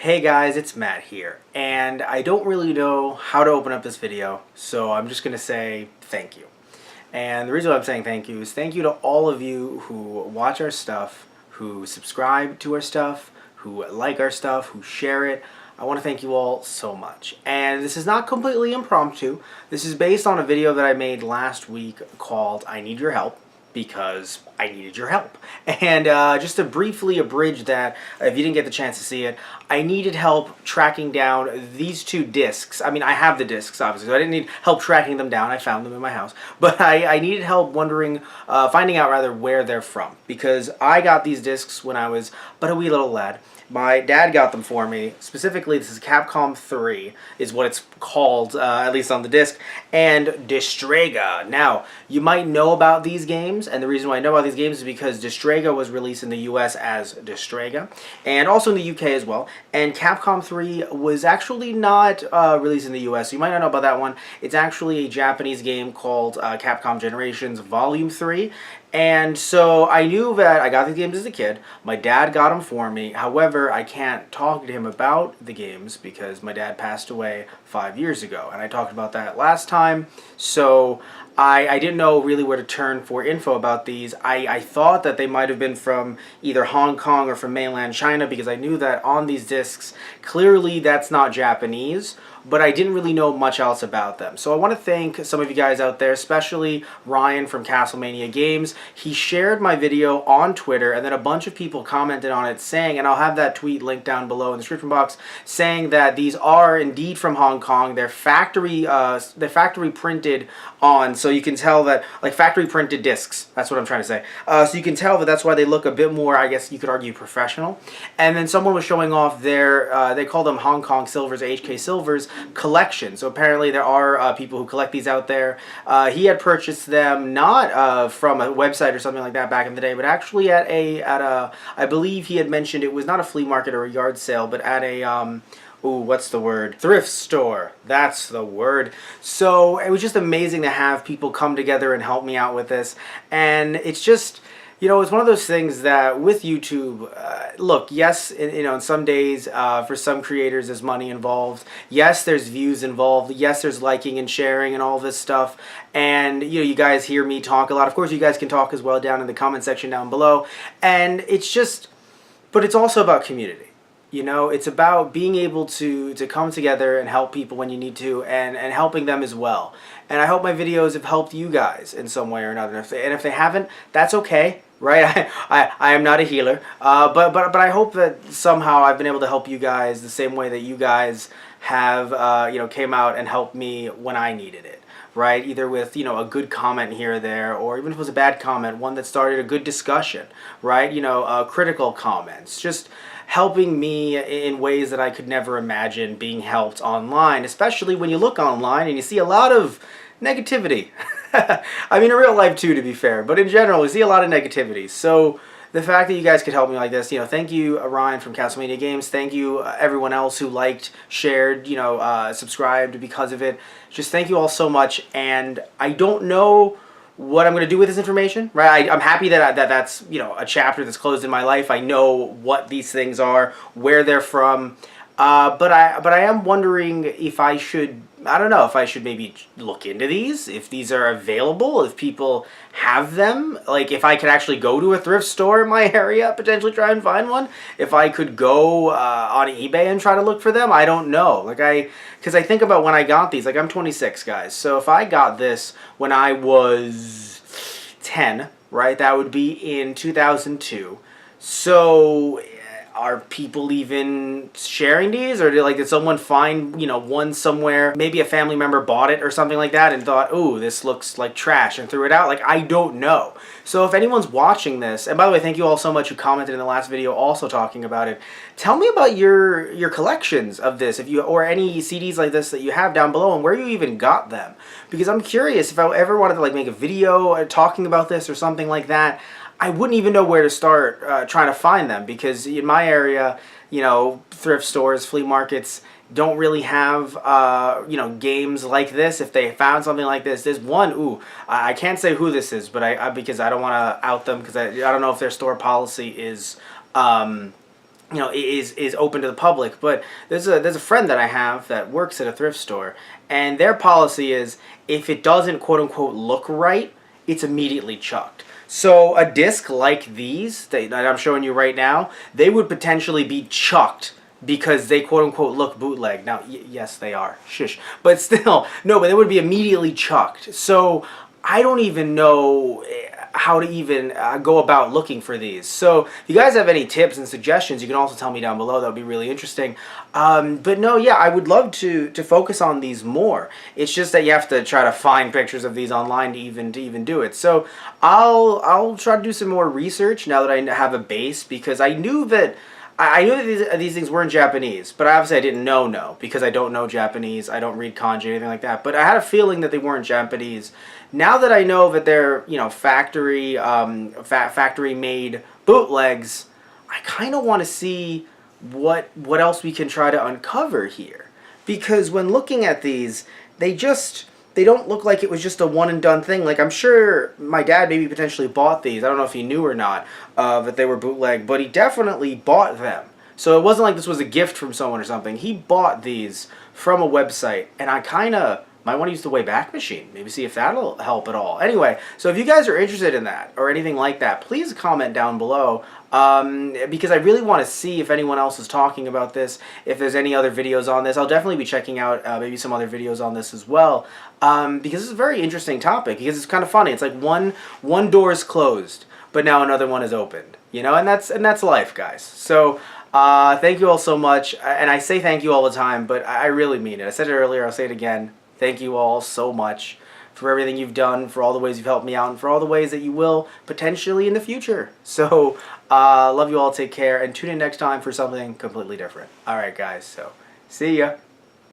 Hey guys, it's Matt here, and I don't really know how to open up this video, so I'm just gonna say thank you. And the reason why I'm saying thank you is thank you to all of you who watch our stuff, who subscribe to our stuff, who like our stuff, who share it. I want to thank you all so much. And this is not completely impromptu. This is based on a video that I made last week called I Need Your Help, because I needed your help. And just to briefly abridge that, if you didn't get the chance to see it, I needed help tracking down these two discs. I mean, I have the discs, obviously, so I didn't need help tracking them down. I found them in my house. But I needed help finding out rather where they're from. Because I got these discs when I was but a wee little lad. My dad got them for me. Specifically, this is Capcom 3, is what it's called, at least on the disc, and Destrega. Now, you might know about these games, and the reason why I know about these games is because Destrega was released in the US as Destrega, and also in the UK as well, and Capcom 3 was actually not released in the US, so you might not know about that one. It's actually a Japanese game called Capcom Generations Volume 3, and so I knew that I got these games as a kid. My dad got them for me. However, I can't talk to him about the games because my dad passed away 5 years ago. And I talked about that last time. So I didn't know really where to turn for info about these. I thought that they might have been from either Hong Kong or from mainland China because I knew that on these discs, clearly that's not Japanese, but I didn't really know much else about them. So I want to thank some of you guys out there, especially Ryan from Castlemania Games. He shared my video on Twitter, and then a bunch of people commented on it saying, and I'll have that tweet linked down below in the description box, saying that these are indeed from Hong Kong. They're factory printed on, so you can tell that, like factory printed discs. That's what I'm trying to say. So you can tell that that's why they look a bit more, I guess you could argue, professional. And then someone was showing off their, they call them Hong Kong Silvers, HK Silvers collection. So apparently there are people who collect these out there. He had purchased them not from a website or something like that back in the day, but actually at a I believe he had mentioned it was not a flea market or a yard sale, but at a ooh, what's the word? Thrift store. That's the word. So it was just amazing to have people come together and help me out with this. And it's just, you know, it's one of those things that with YouTube, look, yes, in some days, for some creators, there's money involved. Yes, there's views involved. Yes, there's liking and sharing and all this stuff. And, you guys hear me talk a lot. Of course, you guys can talk as well down in the comment section down below. And it's just, but it's also about community. It's about being able to come together and help people when you need to, and helping them as well. And I hope my videos have helped you guys in some way or another. And if they haven't, that's okay, right? I am not a healer, but I hope that somehow I've been able to help you guys the same way that you guys have, came out and helped me when I needed it. Right? Either with, a good comment here or there, or even if it was a bad comment, one that started a good discussion, right? Critical comments. Just helping me in ways that I could never imagine being helped online, especially when you look online and you see a lot of negativity. I mean, in real life too, to be fair, but in general, you see a lot of negativity. So the fact that you guys could help me like this, thank you, Ryan from Castlemania Games. Thank you, everyone else who liked, shared, subscribed because of it. Just thank you all so much. And I don't know what I'm going to do with this information, right? I'm happy that that's, a chapter that's closed in my life. I know what these things are, where they're from. But I am wondering if I should, I don't know, if I should maybe look into these, if these are available, if people have them, like if I could actually go to a thrift store in my area, potentially try and find one, if I could go on eBay and try to look for them, I don't know. Because I think about when I got these, like I'm 26, guys, so if I got this when I was 10, right, that would be in 2002, so are people even sharing these, or did someone find, one somewhere, maybe a family member bought it or something like that and thought, oh, this looks like trash, and threw it out? I don't know. So if anyone's watching this, and by the way, thank you all so much who commented in the last video also talking about it, tell me about your collections of this, or any CDs like this that you have down below, and where you even got them, because I'm curious if I ever wanted to make a video talking about this or something like that. I wouldn't even know where to start trying to find them, because in my area, thrift stores, flea markets don't really have, games like this. If they found something like this, there's one, I can't say who this is, but because I don't want to out them, because I don't know if their store policy is is open to the public. But there's a friend that I have that works at a thrift store, and their policy is if it doesn't quote unquote look right, it's immediately chucked. So a disc like these that I'm showing you right now, they would potentially be chucked because they quote unquote look bootleg. Now, yes, they are. Shush. But still, no, but they would be immediately chucked. So I don't even know how to even go about looking for these. So if you guys have any tips and suggestions, you can also tell me down below. That would be really interesting. But no, yeah, I would love to focus on these more. It's just that you have to try to find pictures of these online to even do it. So I'll try to do some more research now that I have a base, because I knew that these things were in Japanese, but obviously I didn't know because I don't know Japanese. I don't read kanji or anything like that. But I had a feeling that they weren't Japanese. Now that I know that they're factory made bootlegs, I kind of want to see what else we can try to uncover here. Because when looking at these, they don't look like it was just a one and done thing. Like, I'm sure my dad maybe potentially bought these. I don't know if he knew or not that they were bootleg, but he definitely bought them. So it wasn't like this was a gift from someone or something. He bought these from a website, and I kind of might want to use the Wayback Machine. Maybe see if that'll help at all. Anyway, so if you guys are interested in that or anything like that, please comment down below. Because I really want to see if anyone else is talking about this, if there's any other videos on this. I'll definitely be checking out maybe some other videos on this as well, because it's a very interesting topic, because it's kind of funny. It's like one door is closed, but now another one is opened, and that's life, guys. So thank you all so much, and I say thank you all the time, but I really mean it. I said it earlier, I'll say it again. Thank you all so much for everything you've done, for all the ways you've helped me out, and for all the ways that you will potentially in the future. So, love you all, take care, and tune in next time for something completely different. Alright guys, so see ya.